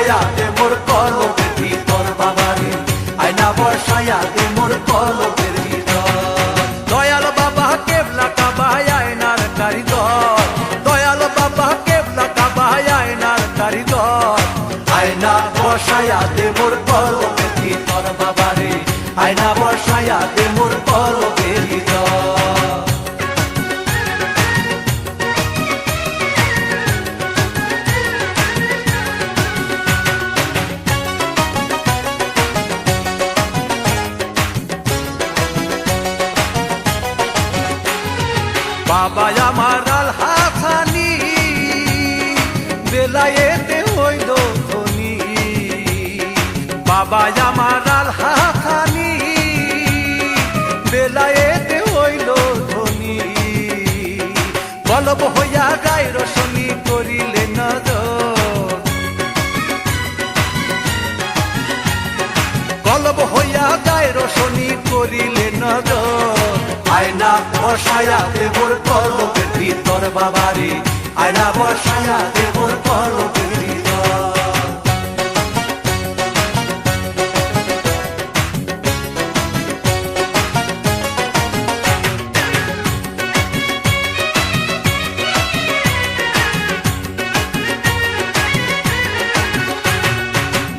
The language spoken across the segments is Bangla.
বসায়া দে মোর কলবের ভিতর বাবারে, আয়না বসায়া দে মোর কলবের ভিতর। দয়াল বাবা কেবলা কাবা আয়নার কারিগর, দয়াল বাবা কেবলা কাবা আয়নার কারিগর। আয়না বসায়া দে মোর কলবের ভিতর বাবারে, আয়না বসায়া দে মোর কলবের ভিতর। বাবা আমার আল হাসানি বেলায়েতে হইল ধনী, বাবা আমার আল হাসানি বেলায়েতে হইল ধনী। কলব হইয়া গায় রোশনি করিলে নজর, কলব হইয়া গায় রোশনি করিলে নজর। আয়না বসায়া দে মোর কলবের ভিতর বাবারে, আয়না বসায়া দে মোর কলবের ভিতর।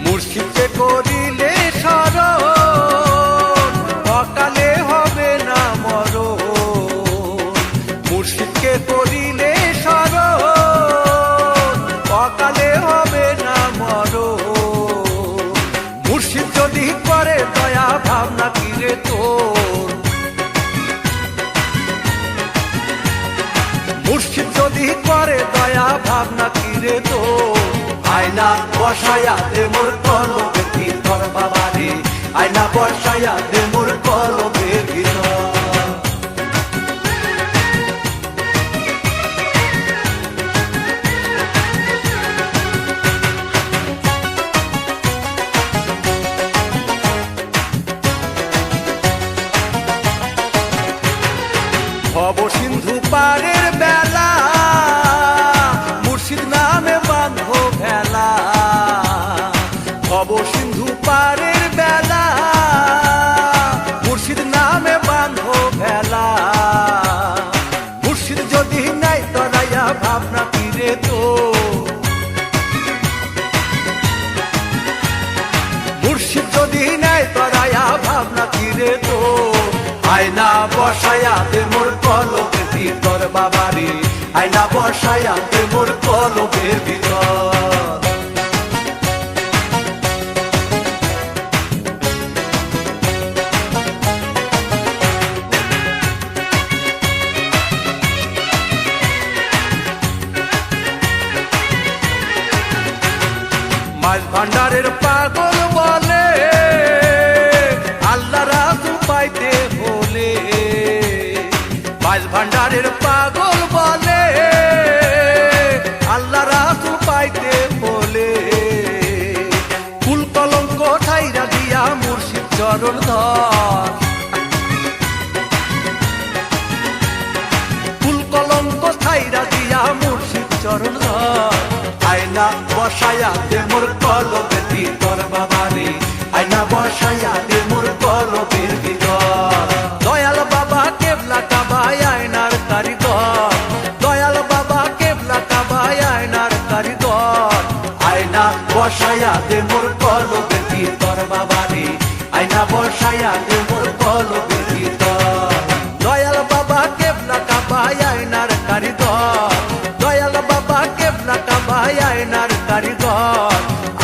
মুর্শিদকে করিলে স্মরণ, অকালে হবে না মরণ। মুর্শিদকে করিলে স্মরণ, অকালে হবে না মরণ। মুর্শিদ যদি করে দয়া ভাবনা কিরে তোর, মুর্শিদ যদি করে দয়া ভাবনা কিরে তোর। আয়না বসায়া দে মোর কলবের ভিতর বাবারে, আয়না বসায়া দে মোর কলবের ভিতর। ভব সিন্ধু পারের বেলা, মুর্শিদ নামে বাঁধো ভেলা। ভব সিন্ধু পারের বেলা, মুর্শিদ নামে বাঁধো ভেলা। মুর্শিদ যদি নাই তরাইয়া ভাবনা কিরে তো, মুর্শিদ যদি নাই তরাইয়া ভাবনা কিরে তো। আয়না বসায়া দে মোর কলবের ভিতর বাবারে, আয়না বসায়া দে মোর কলবের ভিতর। মাঝ ভান্ডারের পাগল বলে আল্লাহ রাসূল পাইতে বলে, মাঝ ভান্ডারের পাগল বলে আল্লাহ রাসূল পাইতে বলে। ফুল কলঙ্ক ঠাইরা দিয়া মুর্শিদ চরণ ধর, ফুল কলঙ্ক ঠাইরা দিয়া মুর্শিদ চরণ ধর। আয়না বসায়া দে মোর কলবের ভিতর বাবারে, আয়না বসায়া দে মোর কলবের ভিতর। দয়াল বাবা কেবলা কাবা আয়নার কারিগর, দয়াল বাবা কেবলা কাবা আয়নার কারিগর। আয়না বসায়া দে মোর কলবের ভিতর বাবারে, আয়না বসায়া দে মোর কলবের ভিতর। দয়াল বাবা কেবলা কাবা আয়নার কারিগর, দয়াল বাবা কেবলা কাবা আয়নার কারিগর।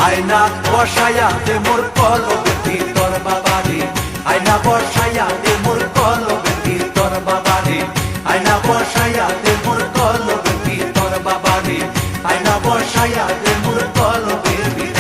আয়না বসায়া দে মোর কলবের ভিতর বাবারে, আয়না বসায়া দে মোর কলবের ভিতর বাবারে, আয়না বসায়া দে মোর কলবের ভিতর বাবারে, আয়না বসায়া দে মোর কলবের ভিতর।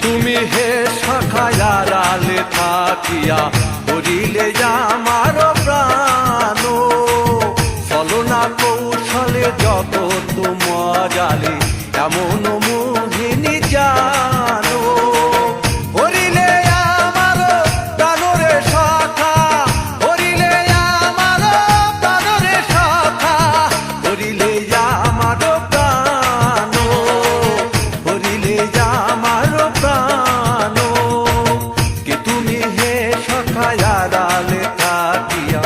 তুমি হে শাখায় আড়ালে থাকিয়া করিলে আমার প্রাণ ছলনা কৌশলে যত মজালে এমন মোহিনী জানো হরিলে আমার প্রাণরে শাখা হরিলে আমার প্রাণরে শাখা হরিলে আমার প্রাণ হরিলে আমার প্রাণ কে তুমি হে শাখায় আড়ালে থাকিয়া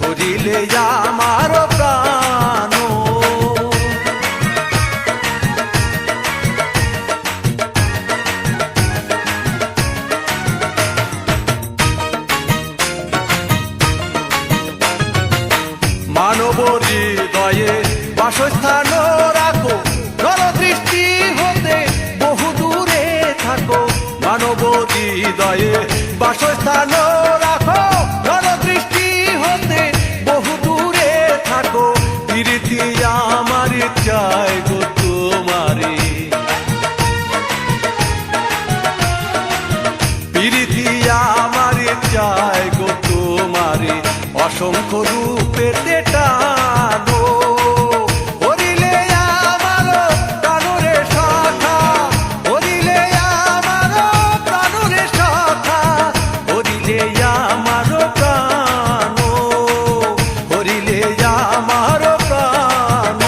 হরিলে আমার প্রাণ মানব হৃদয়ে বাসস্থান রাখো নরদৃষ্টি হতে বহু দূরে থাকো মানব হৃদয়ে বাসস্থান রাখো নরদৃষ্টি হতে বহু দূরে থাকো প্রীতি আমার চাই গো তোমারে প্রীতি আমার চাই গো তোমারে অসংখ্য রূপেতে টানো হরিলে আমার প্রাণরে শাখা হরিলে আমার প্রাণরে শাখা হরিলে আমার প্রাণ হরিলে আমার প্রাণ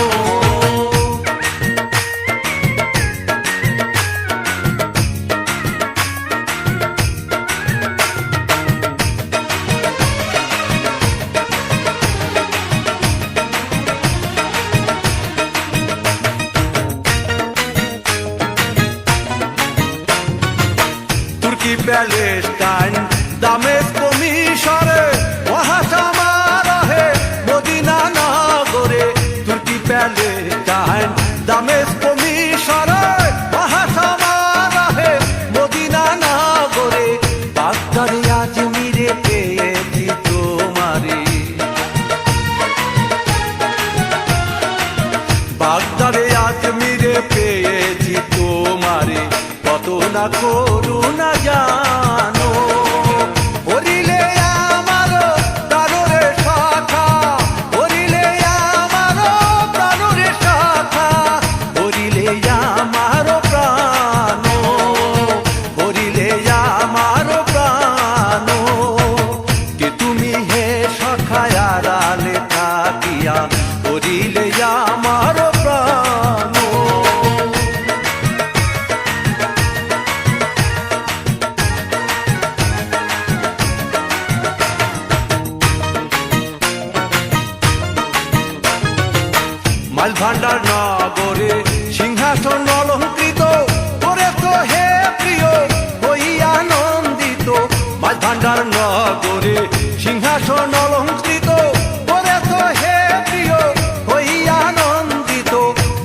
তুর্কি প্যালেস্টাইন দামেস্ক মিশরে মহাসমারোহে মদিনা নগরে তুর্কি প্যালেস্টাইন দামেস্ক মিশরে মহাসমারোহে মদিনা নগরে বাগদাদে আজমিরে পেয়েছি তোমারে বাগদাদে আজমিরে পেয়েছি তোমারে কত না করুণা জানো হরিলে আমার প্রাণরে শাখা হরিলে আমার প্রাণরে শাখা হরিলে আমার প্রাণ হরিলে আমার প্রাণ কে তুমি হে শাখায় আড়ালে থাকিয়া হরিলে আমার প্রাণ মালভান্ডার নগরে সিংহাসন অলঙ্কৃত করে তো হে প্রিয় হই আনন্দিত মালভান্ডার নগরে সিংহাসন অলঙ্কৃত করে তো হে প্রিয় হই আনন্দিত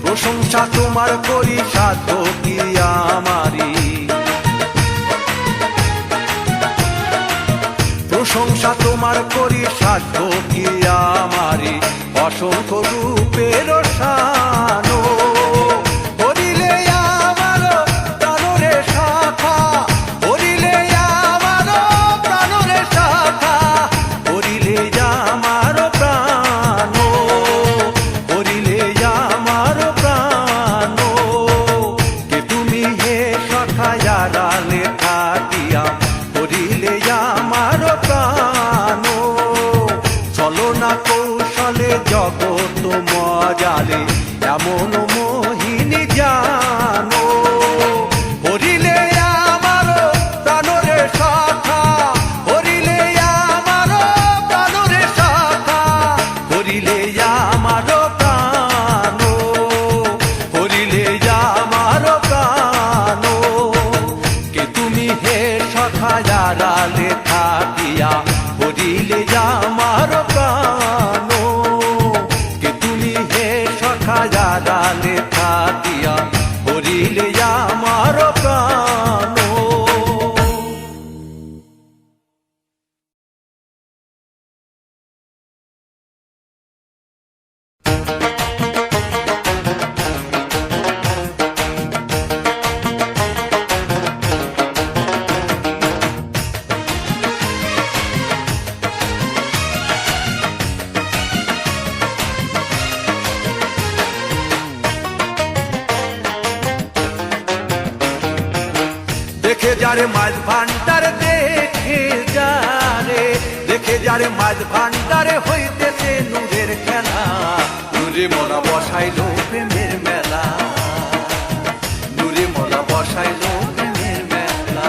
প্রশংসা তোমার করি সাধ্য কি আমারি প্রশংসা তোমার করি সাধ্য কি আমারি অসংখ্য রূপের শানো হরিলে আমার প্রাণরে শাখা হরিলে আমার প্রাণরে শাখা হরিলে আমার প্রাণ হরিলে আমার প্রাণ কে তুমি হে শাখায় আড়ালে থাকিয়া হরিলে আমার প্রাণ চলো না কৌশলে জগৎ মজালে এমন মোহিনী জানো হরিলে আমার প্রাণরে শাখা হরিলে আমার প্রাণরে শাখা হরিলে আমার প্রাণ হরিলে আমার প্রাণ কে তুমি হে শাখায় আড়ালে থাকিয়া হরিলে আমার প্রাণ কে তুমি হে শাখায় আড়ালে থাকিয়া হরিলে আমার প্রাণ যারে মাছ ভান্ডার দেখে যারে, দেখে যারে মাছ ভান্ডারে হইতেছে নূরের খেলা, নূরে মোলা বসাইল প্রেমের মেলা, নূরে মোলা বসাইল প্রেমের মেলা।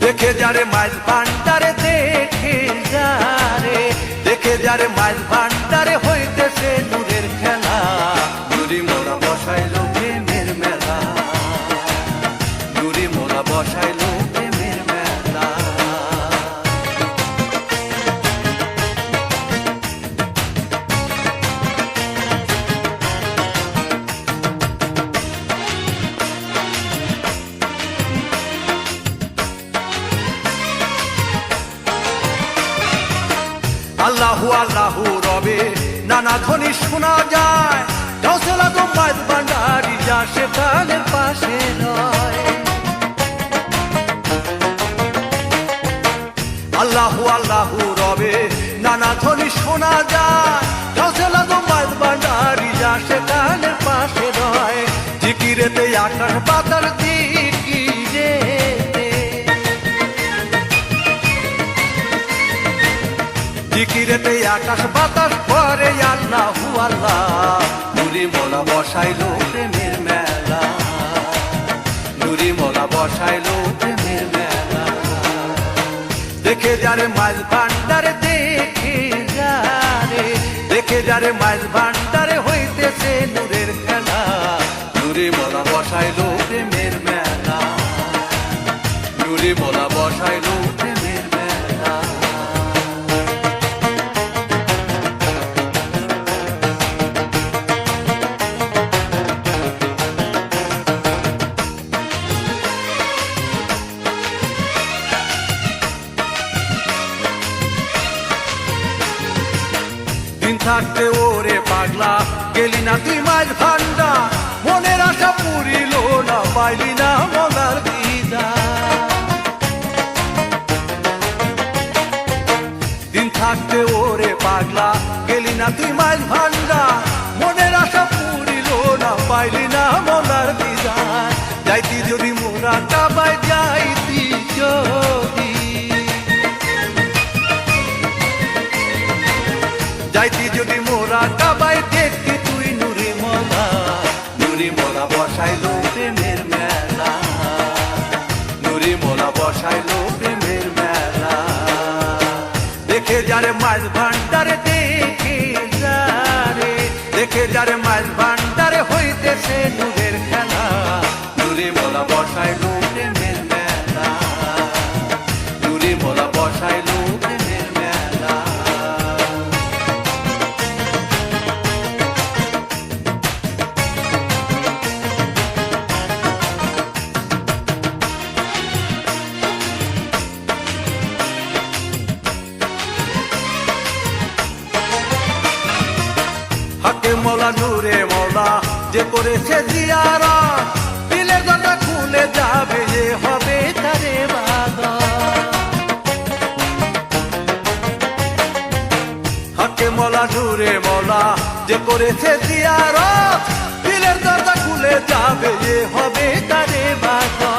দেখে যারে মাছ ভান্ডারে দেখে যারে, দেখে যারে মাছ ভান্ডারে হইতেছে নূরের খেলা, নূরে মোলা বসাইল প্রেমের মেলা, নূরে মোলা বসাইল প্রেমের মেলা। আল্লাহু আল্লাহু রবে নানা ধ্বনি শোনা যায়, গাউসুল আজম মাইজ ভান্ডারি যা সে প্রাণের পাশে নয়। আল্লাহু আল্লাহু রবে নানা ধ্বনি শোনা যায়, গাউসুল আজম মাইজ ভান্ডারি যা সে প্রাণের পাশে নয়। জিকিরেতে আকাশ পাতাল জিকিরে, জিকিরেতে আকাশ বাতাস করে আল্লাহু আল্লাহ, নূরে মোলা বসাইল প্রেমের মেলা, নূরে মোলা বসাইল প্রেমের মেলা। দেখে যারে মাছ ভান্ডারে দেখে যারে, দেখে যারে মাছ ভান্ডারে হইতেছে নূরের খেলা, নূরে মোলা বসাইল প্রেমের মেলা, নূরে মোলা বসাইল প্রেমের মেলা। দিন থাকতে ওরে পাগলা গেলি না তুই মাঝ ভান্ডা, মনের আশা পুরিল না পাইলি না মলার দিদা। দিন থাকতে ওরে পাগলা গেলি না তুই মাঝ ভান্ডা, মনের আশা পুরিল না পাইলি না মলার দিদা। যাইতি যদি মোরা কাবায় যাইতি যদি, যাইতি যদি মোরা কাবাই দেখতি তুই নূরে মোলা, নূরে মোলা বসাইল প্রেমের মেলা, নূরে মোলা বসাইল প্রেমের মেলা। দেখে যারে মাছ ভান্ডারে দেখে যারে, দেখে যারে মাছ ভান্ডারে হইতেছে নূরের খেলা, নূরে মোলা বসাইল প্রেমের মেলা, নূরে মোলা বসাইল প্রেমের মেলা। হকে মোলা নূরে মোলা যে করেছে জিয়ারা, দিলে কথা খুলে যাবে যে হবে তারে বাদা। হকে মোলা নূরে মোলা যে করেছে জিয়ারা, দিলের দরজা খুলে যাবে যে হবে তারে বাদা।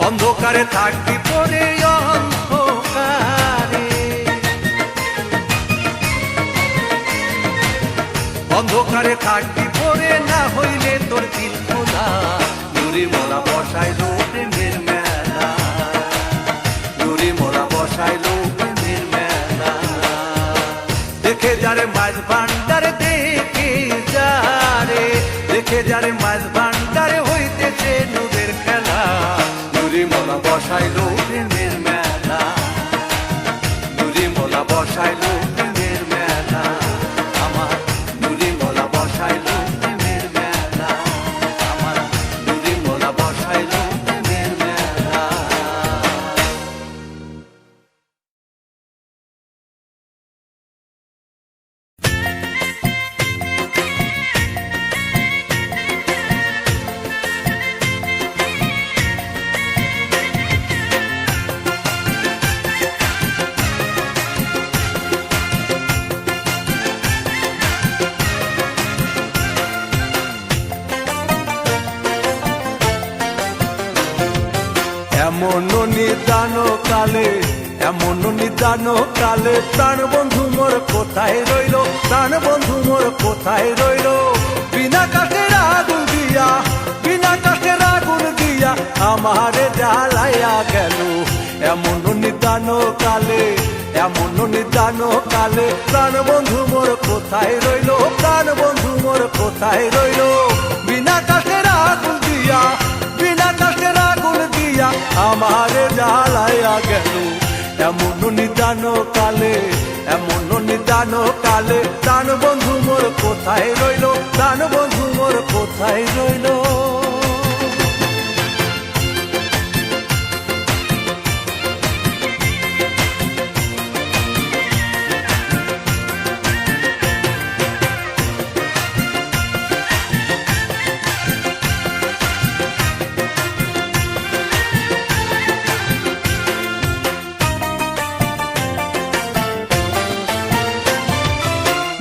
অন্ধকারে থাকবি পরে অন্ধকারে, অন্ধকারে থাকবি পরে না হইলে তোর দিল খোলা, নূরে মোলা বসাইল প্রেমের মেলা, নূরে মোলা বসাইল প্রেমের মেলা। দেখে যারে মাছ ভান্ডারে দেখে যারে, দেখে যারে মাছ ভান্ডারে হইতেছে নূরের খেলা, নূরে মোলা বসাইল প্রেমের মেলা, নূরে মোলা বসাইল প্রেমের মেলা। আমার নূরে মোলা বসাইল প্রেমের মেলা, আমার নূরে মোলা বসাইল প্রেমের মেলা। এমন নিদান কালে, এমন নিদান কালে প্রাণ বন্ধু মোর কোথায় রইল, প্রাণ বন্ধু মোর কোথায় রইল। বিনা কাঠের আগুন দিয়া, বিনা কাঠের আগুন দিয়া আমারে জ্বালাইয়া গেল। এমন নিদান কালে, এমন নিদান কালে প্রাণ বন্ধু মোর কোথায় রইল, প্রাণ বন্ধু মোর কোথায় রইল। বিনা কাঠের আগুন দিয়া, বিনা কাঠের আগুন দিয়া আমারে জ্বালাইয়া গেল। এমন নিদান কালে, এমন নিদান কালে প্রাণ বন্ধু মোর কোথায় রইল, প্রাণ বন্ধু মোর কোথায় রইল।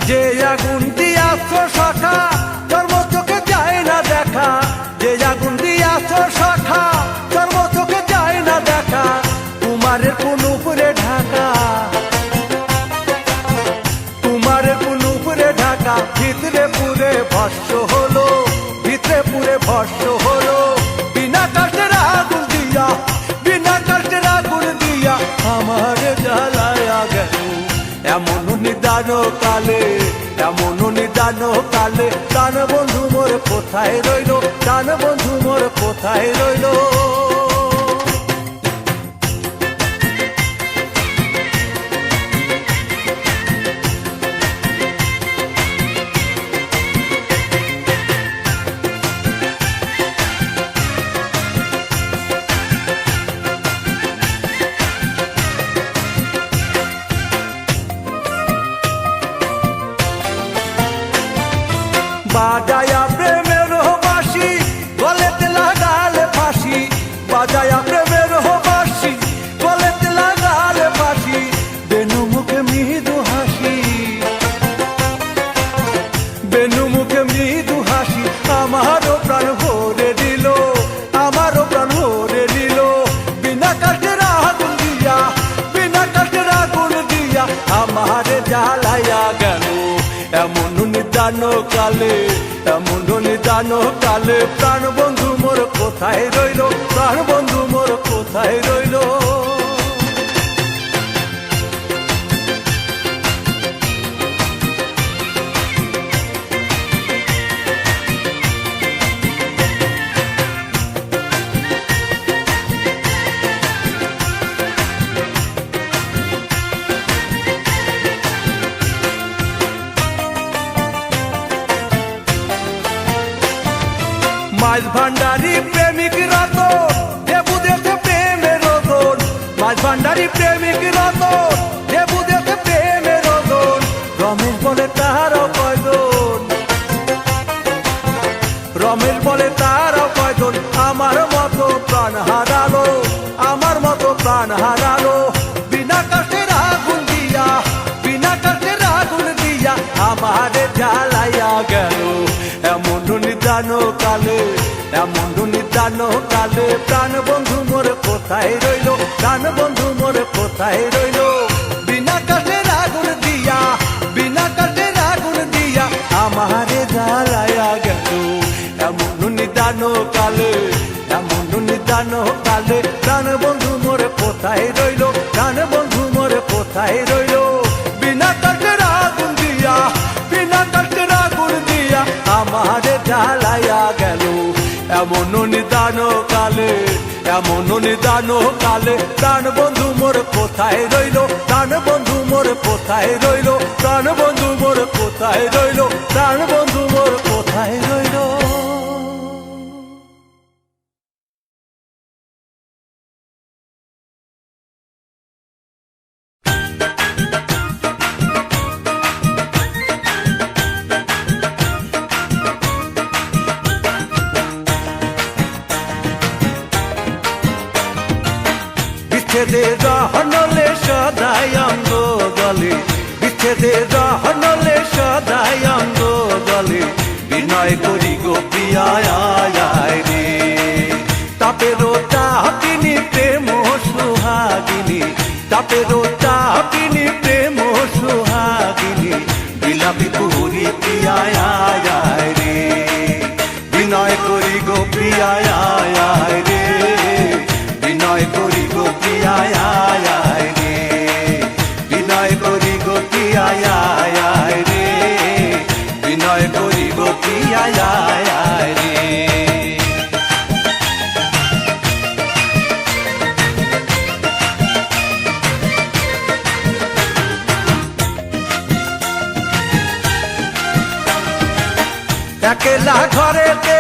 যে আগুন দিয়াছ শাখা চর্ম চোখে যায় না দেখা, যে আগুন দিয়াছ শাখা চর্ম চোখে যায় না দেখা। তোমারের কোন উপরে ঢাকা, তোমারের কোন উপরে ঢাকা ভিতরে পুরে ভস্য হলো, ভিতরে পুরে ভস্য হলো। বিনা কাঠের আগুন দিয়া, বিনা কাঠের আগুন দিয়া আমারে জ্বালায়া গেল। এমন নিদান কালে, এমন নিদান কালে প্রাণ বন্ধু মোর কোথায় রইল, প্রাণ বন্ধু মোর কোথায় রইল। বাজায়া প্রেমের বাঁশি গলেতে লাগালে ফাঁসি, বাজায়া প্রেমের বাঁশি গলেতে লাগালে ফাঁসি। বেনু মুখে মৃদু হাসি, বেনু মুখে মৃদু হাসি আমারও প্রাণ ভরে দিল, আমারও প্রাণ ভরে দিল। বিনা কাঠের আগুন দিয়া, বিনা কাঠের আগুন দিয়া আমারে জ্বালাইয়া গেল। এমন নিদান কালে, এমন নিদান কালে প্রাণ বন্ধু মোর কোথায় রইল, প্রাণ বন্ধু মোর কোথায় রইল। মাঝ ভান্ডারি প্রেমিক রতন দেবু দেখে প্রেমের রতন, মাঝ ভান্ডারি প্রেমিক রতন দেবু দেখে প্রেমের রতন। রমেশ বলে তাহারও কয়জন, রমেশ বলে তাহারও কয়জন আমার মতো প্রাণ হারালো, আমার মতো প্রাণ হারালো। বিনা কাঠের আগুন দিয়া, বিনা কাঠের আগুন দিয়া আমারে জ্বালাইয়া গেল। এমন নিদান কালে, এমন নিদান কালে প্রাণ বন্ধু মোর কোথায় রইল, প্রাণ বন্ধু মোর কোথায় রইল। বিনা কাঠের আগুন দিয়া, বিনা কাঠের আগুন দিয়া আমারে জ্বালাইয়া গেল। এমন নিদান কালে, এমন নিদান কালে প্রাণ বন্ধু মোর কোথায় রইল, প্রাণ বন্ধু মোর কোথায় রইল। বিনা কাঠের আগুন দিয়া, বিনা কাঠের আগুন দিয়া আমারে জ্বালাইয়া গেল। এমন নিদান কালে, এমন নিদান কালে প্রাণ বন্ধু মোর কোথায় রইল, প্রাণ বন্ধু মোর কোথায় রইল, প্রাণ বন্ধু মোর কোথায় রইল, প্রাণ বন্ধু মোর কোথায় রইল। বিচ্ছেদে রহনলে সদাই অঙ্গ গলে, বিচ্ছেদে রহনলে সদাই অঙ্গ গলে। বিনয় করি গো প্রিয়ায় রে, তাপেরও তাপিনী প্রেম সুহাগিনী, তাপেরও তাপিনী প্রেম সুহাগিনী, বিলাপি পুরি প্রিয়ায় রে, বিনয় করি গো প্রিয়ায় রে, বিনয় করি গো প্রিয়ায় রে, বিনয় করি গো প্রিয়ায় রে, বিনয় করি গো প্রিয়ায় রে। একলা ঘরেতে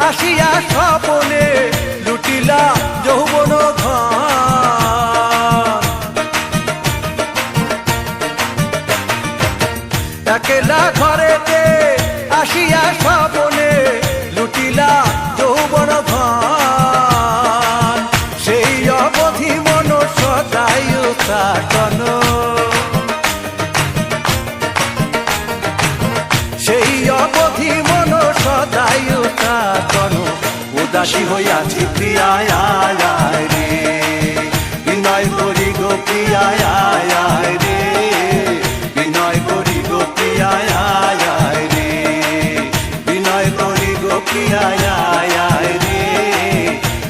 আসিয়া স্বপনে লুটিলা যৌবন ধন, একলা ঘরেতে আসিয়া স্বপনে লুটিলা যৌবন ধন, সেই অবধি মন সদাই উৎসাটন, সেই অবধি মন সদাই উৎসাটন, উদাসী হইয়াছি প্রিয়ায় রে, বিনয় করি গো প্রিয়ায় রে, বিনয় করি গো প্রিয়ায় রে, বিনয় করি গো প্রিয়ায় রে,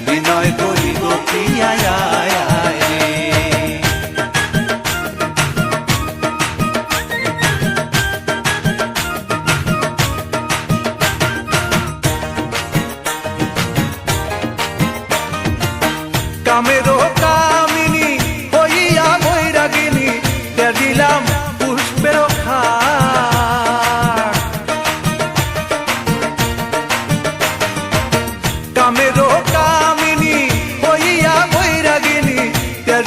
বিনয় করি গো প্রিয়ায় রে। কামেরও কামিনী হইয়া বৈরাগিনী, দিলাম পুষ্পের খাট, কামেরও কামিনী হইয়া বৈরাগিনী,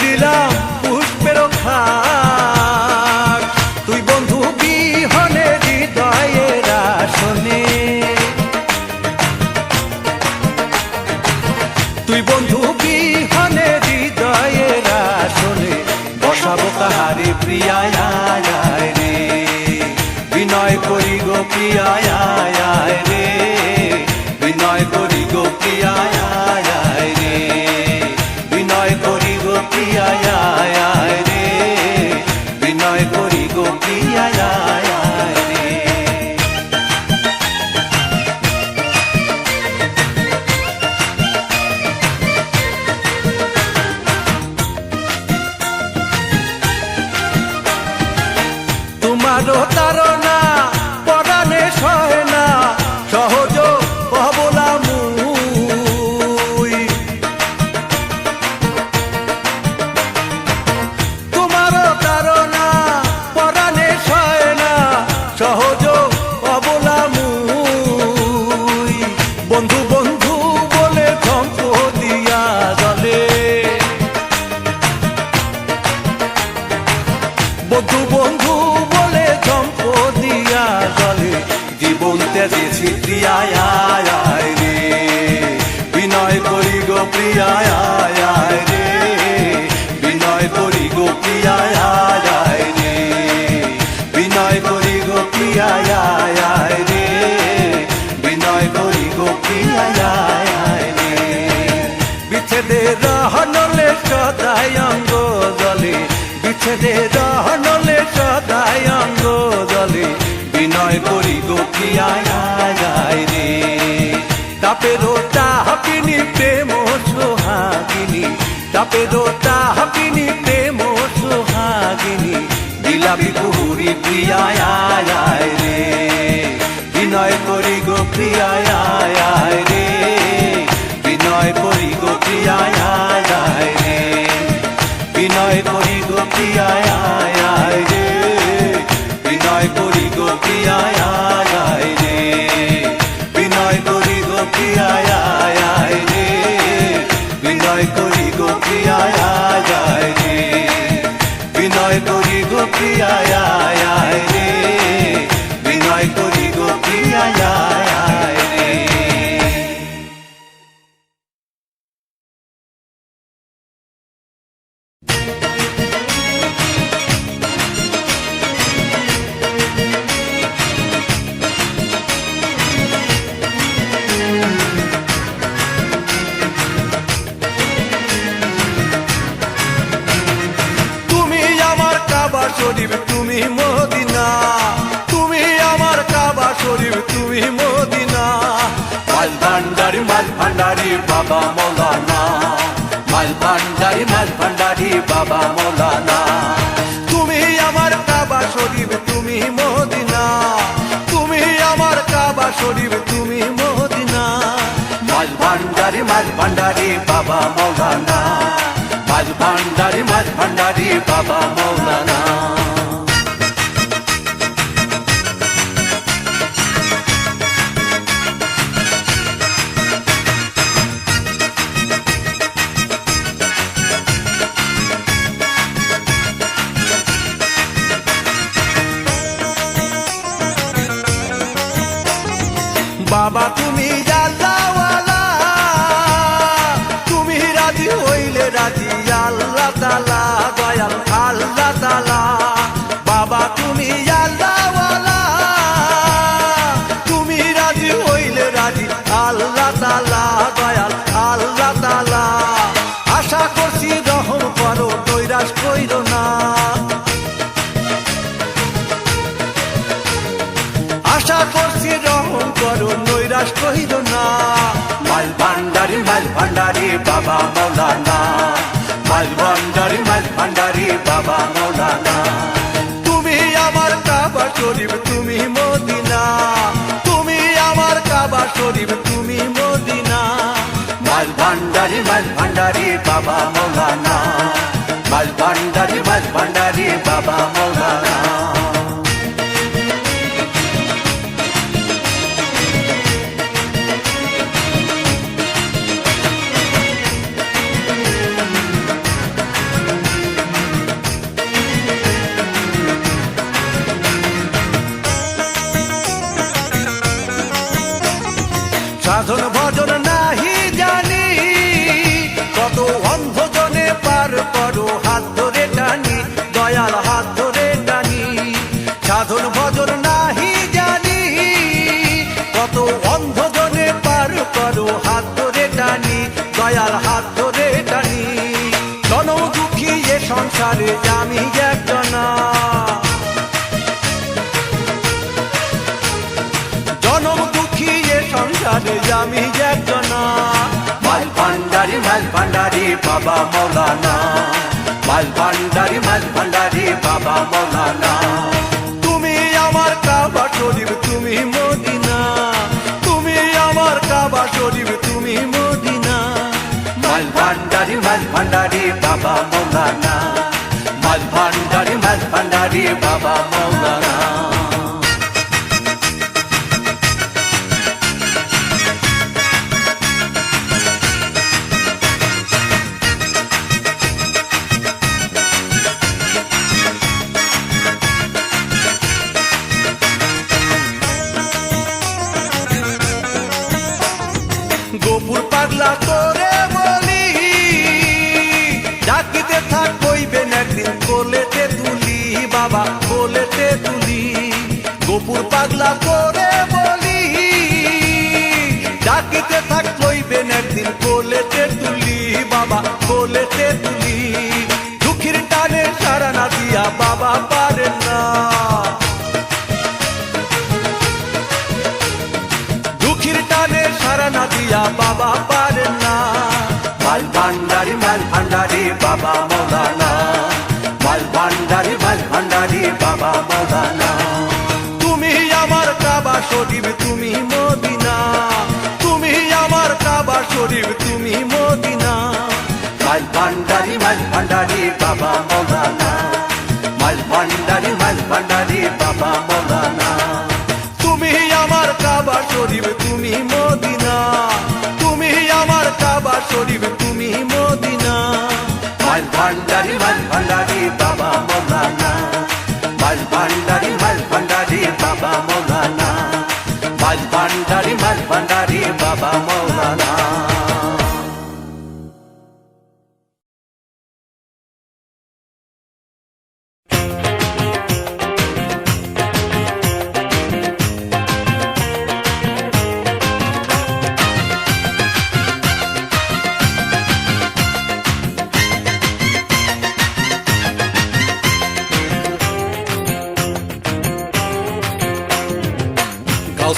দিলাম পুষ্পের খাট, তুই বন্ধু বিহনে হৃদয়ের আসনে, তুই বন্ধু বিহনে হৃদয়ের আসনে, বসাবো কাহারে প্রিয়ায় রে, বিনয় করি গো প্রিয়ায় রে, বিনয় করি গো প্রিয়ায় রে, বিনয় করি গো প্রিয়ায় রে, বিনয় করি গো প্রিয়ায় রে। তোমারও তারা পরাণে সহে না, সহজ অবলা মুই, তোমারও তারা পরাণে সহে না, সহজ অবলা মুই, বন্ধু বন্ধু বলে ধ্বংস দিয়া জলে, বন্ধু বন্ধু বলে ধ্বংস দিয়া জলে, জীবন ত্যাগেছি প্রিয়ায় রে, বিনয় করি গো প্রিয়ায় রে, বিনয় করি গো প্রিয়ায় রে, বিনয় করি গো প্রিয়ায় রে, বিনয় করি গো প্রিয়ায় রে। বিচ্ছেদের রহনলে সদাই অঙ্গ জলে, বিচ্ছেদের রহনলে সদাই অঙ্গ জলে, বিনয় করি গো প্রিয়ায় রে, তাপেরও তাপিনী প্রেম সোহাগিনী, তাপেরও তাপিনী প্রেম সোহাগিনী, বিলাপি পুরি প্রিয়ায় রে, বিনয় করি গো প্রিয়ায় রে, বিনয় করি গো প্রিয়ায় রে, বিনয় করি গো প্রিয়ায় রে, বিনয় করি গো প্রিয়ায় রে, বিনয় করি গো প্রিয়ায় রে, বিনয় করি গো প্রিয়ায় রে, বিনয় করি গো প্রিয়ায় রে, বিনয় করি গো প্রিয়ায় রে। শরীফ তুমি মদিনা, তুমি আমার কাবা শরীফ তুমি মদিনা। মাল ভান্ডারি বাবা মৌলানা, মাল ভান্ডারি বাবা মৌলানা। তুমি আমার কাবা শরীফ তুমি মদিনা, তুমি আমার কাবা শরীফ তুমি মদিনা। মাল ভান্ডারি বাবা মৌলানা, মাল ভান্ডারি বাবা মৌলানা। বাবা তুমি আল্লাহওয়ালা, তুমি রাজি হইলে রাজি আল্লাহ তাআলা, দয়াল আল্লাহ তাআলা। বাবা তুমি আল্লাহওয়ালা, তুমি রাজি হইলে রাজি আল্লাহ তাআলা, দয়াল আল্লাহ তাআলা। আশা করছি রহম করো নৈরাশ কইরো না, আশা করছি রহম করো নৈরাশ কইরো না। মাল ভান্ডারি বাবা মৌলানা, মাল ভান্ডারি বাবা মৌলানা। তুমি আমার কাবা শরীফ তুমি মদিনা, তুমি আমার কাবা শরীফ তুমি মদিনা। মাল ভান্ডারি বাবা মৌলানা, মাল ভান্ডারি বাবা মৌলানা। সাধন ভজন নাহি জানি, কত অন্ধজনে পার করো হাত ধরে টানি, দয়াল হাত ধরে টানি। সাধন ভজন নাহি জানি, কত অন্ধজনে পার করো হাত ধরে টানি, দয়াল হাত ধরে টানি। জনম দুঃখী এ সংসারে আমি একজনা, জনম দুঃখী এ সংসারে আমি একজনা। মাল ভান্ডারি বাবা মৌলানা, মাল ভান্ডারি বাবা মৌলানা। তুমি আমার কাবা শরীফ তুমি মদিনা, তুমি আমার কাবা শরীফ তুমি মদিনা। মাল ভান্ডারি বাবা মৌলানা, মাল ভান্ডারি বাবা মৌলানা। গোপুর পাগলা করে বলি, ডাকিতে থাক কইবেন একদিন কোলেতে তুলি, বাবা কোলেতে তুলি। গোপুর পাগলা করে বলি, ডাকিতে থাক কইবেন একদিন কোলেতে তুলি, বাবা কোলেতে তুলি। দুঃখীর টানে সারা না দিয়া বাবা পারেন না, দুঃখীর টানে সারা না দিয়া বাবা পারেন না। মাল ভান্ডারি বাবা মৌলানা, মাল ভান্ডারি বাবা মৌলানা। তুমি আমার কাবা শরীফ তুমি মদিনা, তুমি আমার কাবা শরীফ তুমি মদিনা। মাল ভান্ডারি বাবা মৌলানা, মাল ভান্ডারি বাবা মৌলানা। তুমি আমার কাবা শরীফ তুমি মদিনা, তুমি আমার কাবা শরীফ তুমি মদিনা। মাল ভান্ডারি বাবা মৌলানা, মাল ভান্ডারি বাবা মৌলানা, মাল ভান্ডারি বাবা মৌলানা।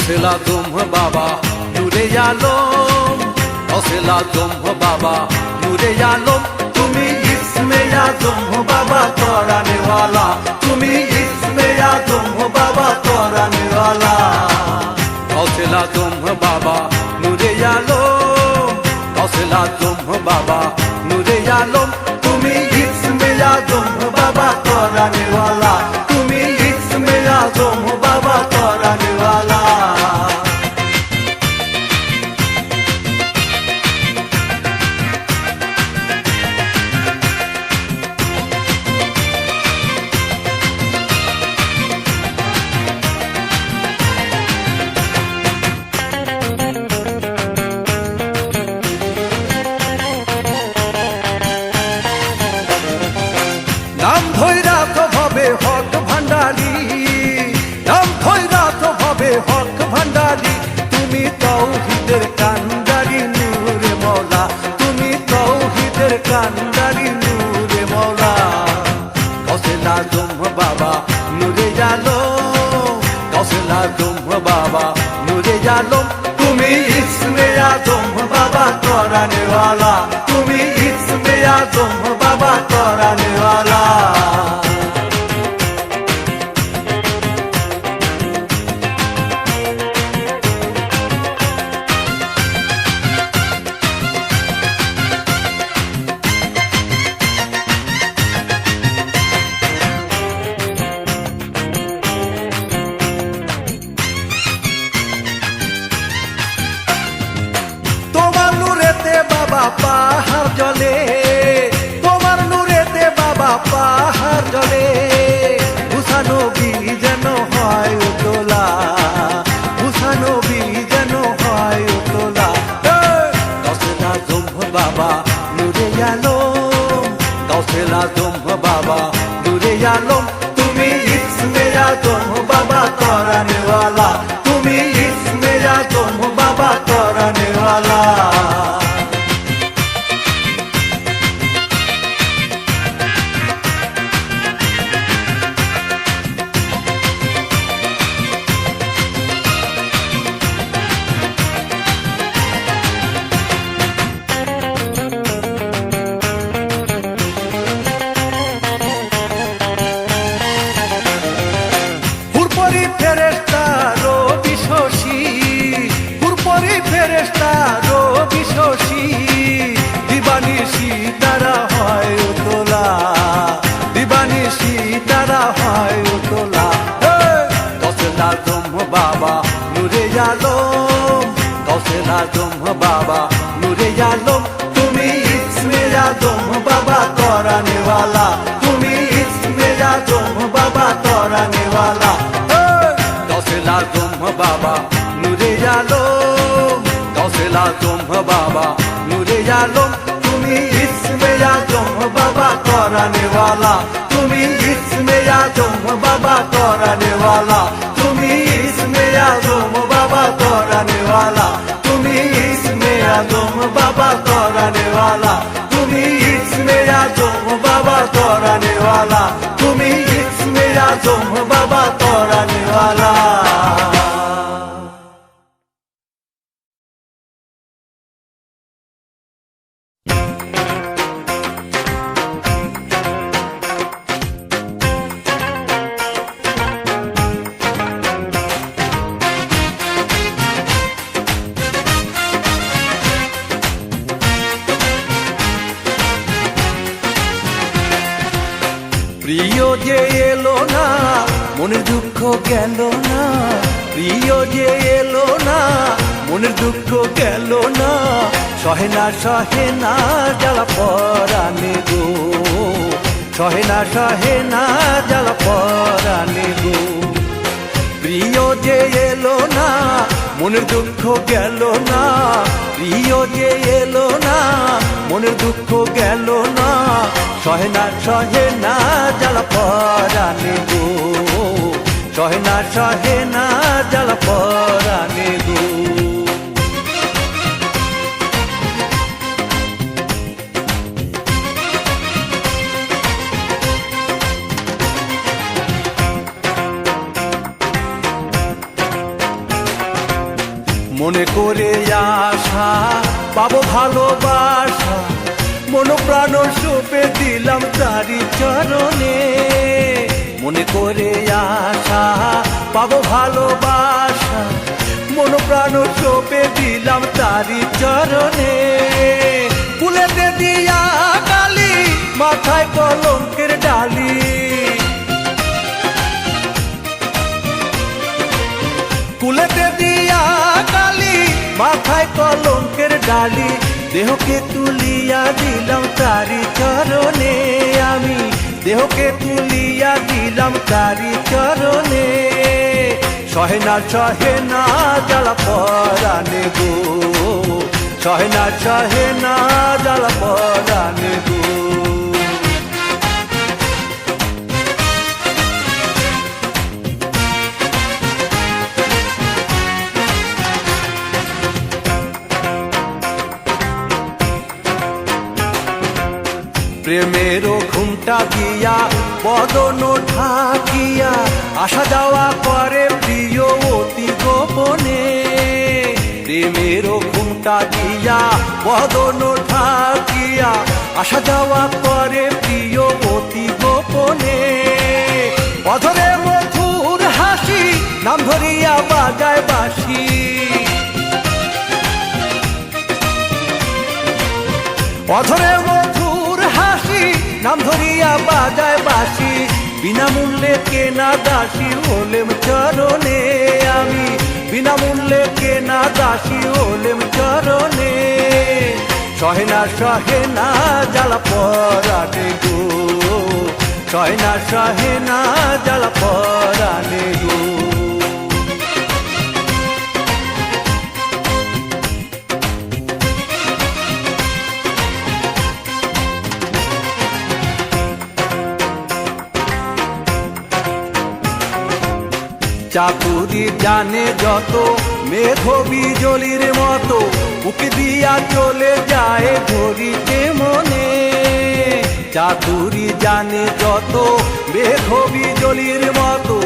গৌসেল আজম বাবা নূরে আলম, গৌসেল আজম বাবা নূরে আলম, তুমি ইসমে আজম বাবা কোরআনে ওয়ালা, তুমি ইসমে আজম বাবা কোরআনে ওয়ালা। গৌসেল আজম বাবা নূরে আলম, গৌসেল আজম বাবা নূরে আলম, তুমি ইসমে আজম বাবা কোরআনে ওয়ালা, তুমি ইসমে আজম বাবা কোরআনে ওয়ালা। নাম ধইরা তো ভবে হক ভান্ডারি, নাম ধইরা তো ভবে হক ভান্ডারি, তুমি তাওহীদের কান্ডারি নূরে মওলা, তুমি তাওহীদের কান্ডারি নূরে মওলা। গৌসেল আজম বাবা নূরে আলম, গৌসেল আজম বাবা নূরে আলম, তুমি ইসমে আজম বাবা কোরআনে ওয়ালা, তুমি ইসমে আজম বাবা কোরআনে ওয়ালা। তোমার নূরেতে বাবা পাহাড় জ্বলে, তোমার নূরেতে বাবা পাহাড় জ্বলে, মুসা নবী যেন হয় উতলা, মুসা নবী যেন হয় উতলা। গৌসেল আজম বাবা নূরে আলম, গৌসেল আজম বাবা নূরে আলম, তুমি ইসমে আজম বাবা কোরআনে ওয়ালা, তুমি ইসমে আজম বাবা কোরআনে ওয়ালা। হুরপরি ফেরেশতা রবি শশী, হুরপরি ফেরেশতা রবি শশী, দিবানিশি তারা হয় উতলা, দিবানিশি তারা হয় উতলা। গৌসেল আজম বাবা নূরে আলম, গৌসেল আজম বাবা নূরে আলম, তুমি ইসমে আজম বাবা কোরআনে ওয়ালা, তুমি ইসমে আজম বাবা কোরআনে ওয়ালা। গৌসেল আজম বাবা নূরে আলম, গৌসেল আজম বাবা নূরে আলম, তুমি ইসমে আজম বাবা কোরআনে ওয়ালা, তুমি ইসমে আজম বাবা কোরআনে ওয়ালা, তুমি ইসমে আজম বাবা কোরআনে ওয়ালা, তুমি ইসমে আজম বাবা কোরআনে ওয়ালা, তুমি ইসমে আজম বাবা কোরআনে ওয়ালা, তুমি ইসমে আজম বাবা কোরআনে ওয়ালা। প্রিয় যে এলো না মনের দুঃখ গেল না, প্রিয় যে এলো না মনের দুঃখ গেল না, সহে না জ্বালা পরাণে গো, সহে না জ্বালা পরাণে গো। প্রিয় যে এলো না মনের দুঃখ গেল না, প্রিয় যে এলো না মনের দুঃখ গেল না, সহে না জ্বালা পরাণে গো, সহে না জ্বালা পরাণে গো। মনে করে আশা পাবো ভালোবাসা, মন প্রাণ সঁপে দিলাম তারি চরণে। মনে করে আশা পাবো ভালোবাসা, মন প্রাণ সঁপে দিলাম তারি চরণে। ফুলেতে দিয়া কালি মাথায় কলঙ্কের ডালি, ফুলেতে দিয়া কালি মাথায় কলঙ্কের ডালি। দেহকে তুলিয়া দিলাম তারি চরণে, আমি দেহকে তুলিয়া দিলাম তারি চরণে। সহে না জ্বালা পরানে গো, সহে না জ্বালা পরানে গো। প্রেমেরও ঘুমটা দিয়া বদন ঢাকিয়া, আসা যাওয়া করে প্রিয় অতি গোপনে। প্রেমেরও ঘুমটা দিয়া বদন ঢাকিয়া, আসা যাওয়া করে প্রিয় অতি গোপনে। অধরে মধুর হাসি নাম ধরিয়া বাজায় বাঁশি, অধরে মধুর হাসি নাম ধরিয়া বাজায় বাঁশি। বিনামূল্যে কেনা দাসী হলেম চরণে, আমি বিনামূল্যে কেনা দাসী হলেম চরণে। সহে না জ্বালা পরানে গো, সহে না জ্বালা পরানে গো। চাতুরি জানে যত মেঘবি জলির মতো, উকি দিয়া চলে যায় ধরিতে মনে। চাতুরি জানে যত মেঘবি জলির মতো,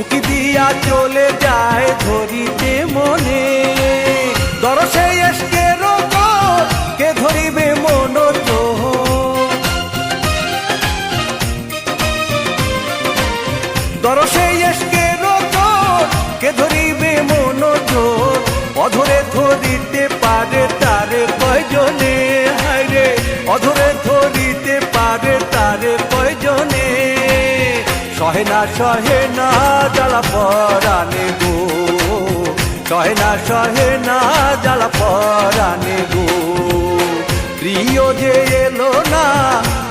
উকি দিয়া চলে যায় ধরিতে মনে। দরসে এসকে রোগ কে ধরিবে মন চোর, দরসে এসকে কে ধরিবে মন জোর। অধরে ধরিতে পারে তারে কয়জনে, হায়রে অধরে ধরিতে পারে তারে কয়জনে। সহে না জ্বালা পরানে গো, সহে না জ্বালা পরানে গো। প্রিয় যে এলো না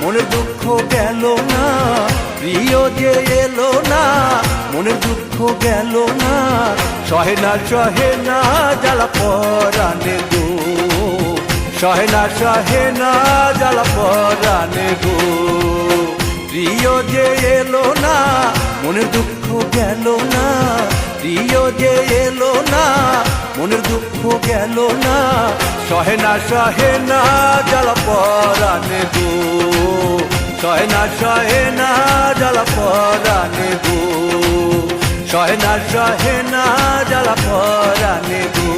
মনের দুঃখ গেল না, প্রিয় যে এলো না মনের দুঃখ গেল না। সহে না জ্বালা পরানে গো, সহে না জ্বালা পরানে গো। প্রিয় যে এলো না মনের দুঃখ গেল না, প্রিয় যে এলো না মনের দুঃখ গেল না। সহে না জ্বালা পরানে গো, সহে না জ্বালা পরানে গো, সহে না জ্বালা পরানে গো,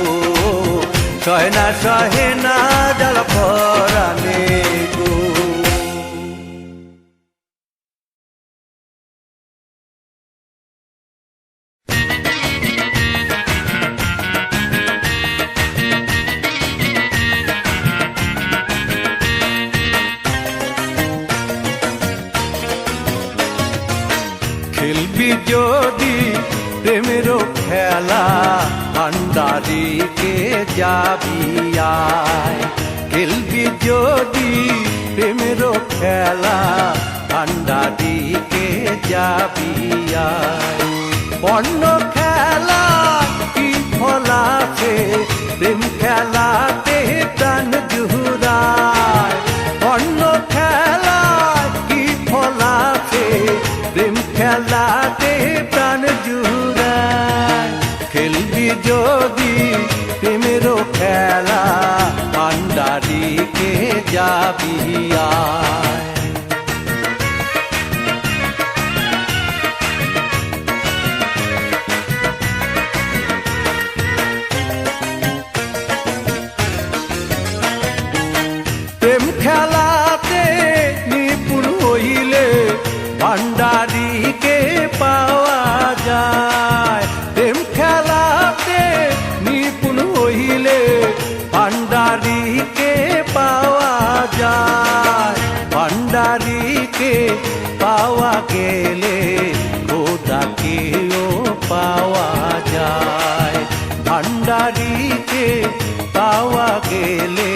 সহে না জ্বালা পরানে গো। খেলবি যদি প্রেমেরও খেলা, ভান্ডারিকে যাবি আয়। খেলবি যদি প্রেমেরও খেলা, ভান্ডারিকে যাবি আয়। অন্য খেলা কি ফল আছে, প্রেম খেলাতে প্রাণ জুড়ায়। অন্য খেলা কি ফল আছে, প্রেম খেলাতে প্রাণ জুড়ায়। খেলবি যদি প্রেমেরও খেলা, ভান্ডারিকে যাবি আয়। ভান্ডারিকে পাওয়া গেলে খোদাকেও পাওয়া যায়। ভান্ডারিকে পাওয়া গেলে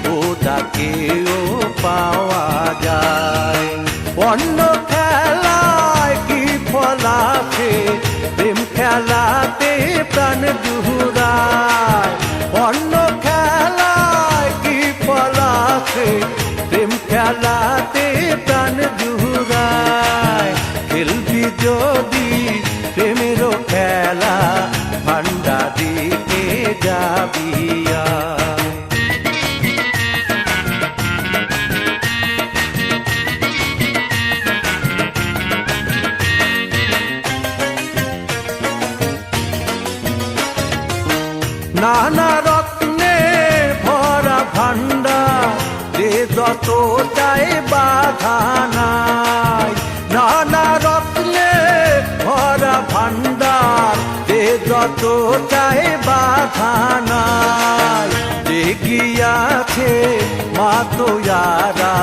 খোদাকেও পাওয়া যায়। অন্য খেলায় কি ফল আছে, প্রেম খেলাতে প্রাণ জুড়ায়। অন্য খেলায় কি ফল আছে, প্রেম খেলাতে প্রাণ জুড়ায়। খেলবি যদি প্রেমেরও খেলা, ভান্ডারিকে যাবি আয়। নানা রত্নে ভরা ভান্ডার, যে যত চাই বাধা নাই। নানা রত্নে ভরা ভান্ডার, যে যত চাই বাধা নাই। যে গিয়াছে মা তোয়ারা,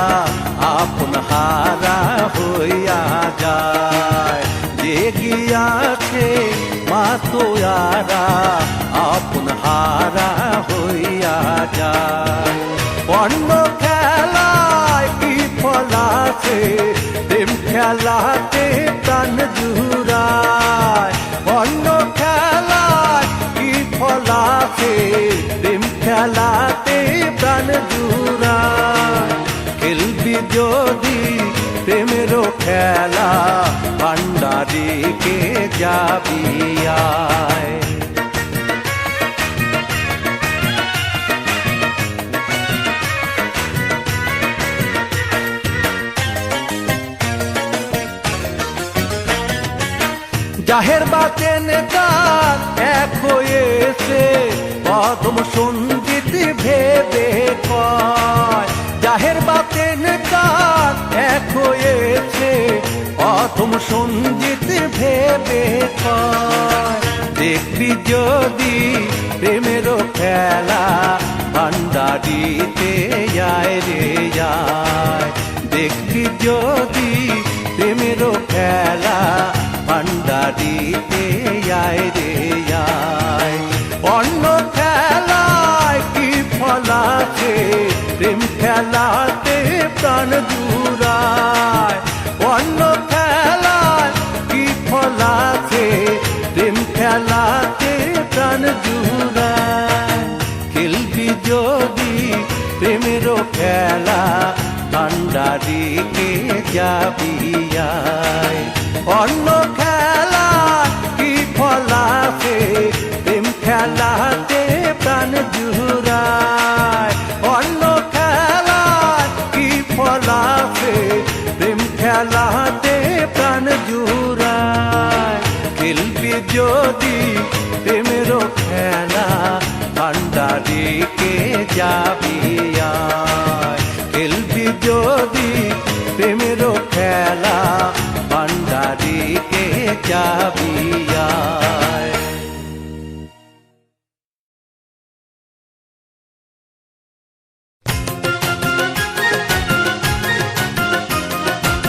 আপন হারা হইয়া যায়। যে গিয়াছে মা তোয়ারা, আপন হারা হইয়া যায়। অন্য খেলায় কি ফল আছে, প্রেম খেলাতে প্রাণ জুড়ায়। অন্য খেলায় কি ফল আছে, প্রেম খেলাতে প্রাণ জুড়ায়। খেলবি যদি প্রেমেরও খেলা, ভান্ডারিকে যাবি আয়। জাহের বাতেন গান এক হয়েছে, পদম সঙ্গীত ভেবে কয়। জাহের বাতেন গান এক হয়েছে, পদম সঙ্গীত ভেবে কয়। দেখবি যদি প্রেমেরও খেলা, ভান্ডারিতে যায় রে যায়। দেখবি যদি প্রেমেরও খেলা, ভান্ডারিতে যায় রে যায়। অন্য খেলায় কি ফল আছে, প্রেম খেলাতে প্রাণ জুড়ায়। অন্য খেলায় কি ফল আছে, প্রেম খেলাতে প্রাণ জুড়ায়। খেলবি যদি প্রেমেরও খেলা, ভান্ডারিকে যাবি আয়। অন্য খেলা কি ফল আছে, প্রেম খেলাতে প্রাণ জুড়ায়। অন্য খেলা কি ফল আছে, প্রেম খেলাতে প্রাণ জুড়ায়। খেলবি যদি প্রেমেরও খেলা, ভান্ডারিকে যাবি আয়। খেলবি যদি